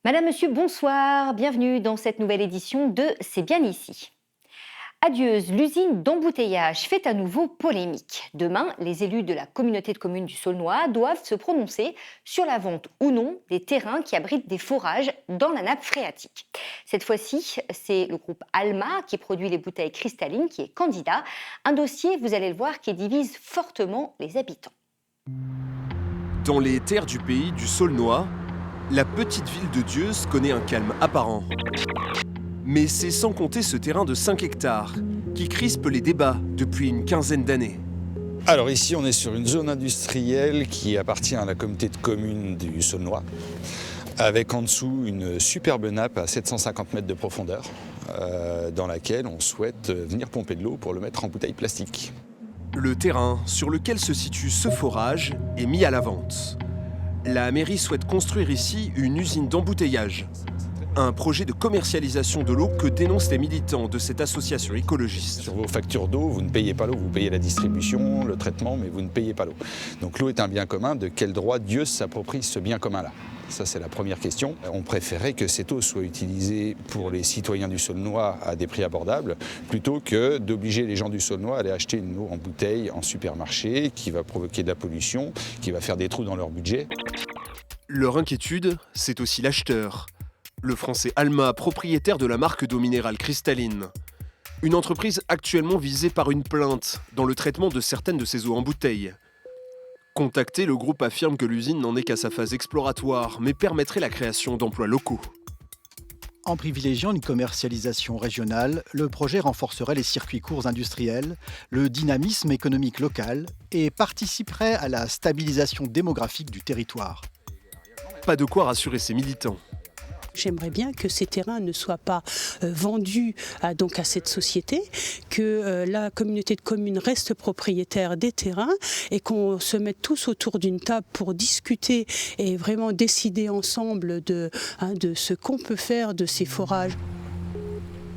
Madame, Monsieur, bonsoir. Bienvenue dans cette nouvelle édition de C'est bien ici. Adieuse, l'usine d'embouteillage fait à nouveau polémique. Demain, les élus de la communauté de communes du Saulnois doivent se prononcer sur la vente ou non des terrains qui abritent des forages dans la nappe phréatique. Cette fois-ci, c'est le groupe Alma qui produit les bouteilles cristallines qui est candidat. Un dossier, vous allez le voir, qui divise fortement les habitants. Dans les terres du pays du Saulnois, la petite ville de Dieuze connaît un calme apparent. Mais c'est sans compter ce terrain de 5 hectares qui crispe les débats depuis une quinzaine d'années. Alors ici, on est sur une zone industrielle qui appartient à la communauté de communes du Saulnois, avec en dessous une superbe nappe à 750 mètres de profondeur, dans laquelle on souhaite venir pomper de l'eau pour le mettre en bouteille plastique. Le terrain sur lequel se situe ce forage est mis à la vente. La mairie souhaite construire ici une usine d'embouteillage. Un projet de commercialisation de l'eau que dénoncent les militants de cette association écologiste. Sur vos factures d'eau, vous ne payez pas l'eau, vous payez la distribution, le traitement, mais vous ne payez pas l'eau. Donc l'eau est un bien commun, de quel droit Dieu s'approprie ce bien commun-là? Ça, c'est la première question. On préférait que cette eau soit utilisée pour les citoyens du Saulnois à des prix abordables, plutôt que d'obliger les gens du Saulnois à aller acheter une eau en bouteille en supermarché, qui va provoquer de la pollution, qui va faire des trous dans leur budget. Leur inquiétude, c'est aussi l'acheteur. Le français Alma, propriétaire de la marque d'eau minérale cristalline. Une entreprise actuellement visée par une plainte dans le traitement de certaines de ces eaux en bouteille. Contacté, le groupe affirme que l'usine n'en est qu'à sa phase exploratoire, mais permettrait la création d'emplois locaux. En privilégiant une commercialisation régionale, le projet renforcerait les circuits courts industriels, le dynamisme économique local et participerait à la stabilisation démographique du territoire. Pas de quoi rassurer ses militants. J'aimerais bien que ces terrains ne soient pas vendus à cette société, que la communauté de communes reste propriétaire des terrains et qu'on se mette tous autour d'une table pour discuter et vraiment décider ensemble de ce qu'on peut faire de ces forages.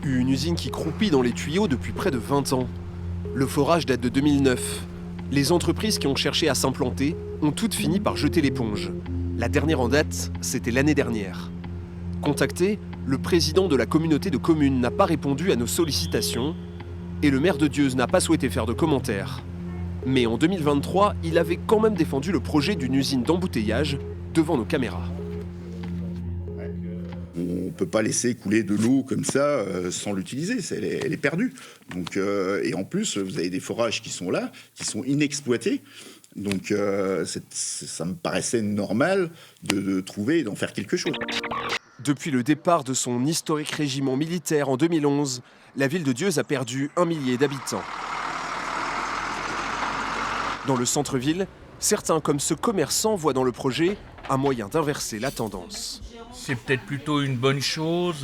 Une usine qui croupit dans les tuyaux depuis près de 20 ans. Le forage date de 2009. Les entreprises qui ont cherché à s'implanter ont toutes fini par jeter l'éponge. La dernière en date, c'était l'année dernière. Contacté, le président de la communauté de communes n'a pas répondu à nos sollicitations et le maire de Dieuze n'a pas souhaité faire de commentaires. Mais en 2023, il avait quand même défendu le projet d'une usine d'embouteillage devant nos caméras. On ne peut pas laisser couler de l'eau comme ça sans l'utiliser, elle est perdue. Donc, et en plus, vous avez des forages qui sont là, qui sont inexploités. Donc ça me paraissait normal de trouver et d'en faire quelque chose. Depuis le départ de son historique régiment militaire en 2011, la ville de Dieuze a perdu 1 millier d'habitants. Dans le centre-ville, certains comme ce commerçant voient dans le projet un moyen d'inverser la tendance. C'est peut-être plutôt une bonne chose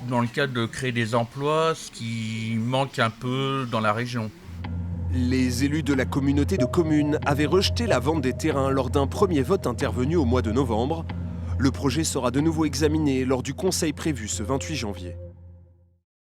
dans le cadre de créer des emplois, ce qui manque un peu dans la région. Les élus de la communauté de communes avaient rejeté la vente des terrains lors d'un premier vote intervenu au mois de novembre. Le projet sera de nouveau examiné lors du conseil prévu ce 28 janvier.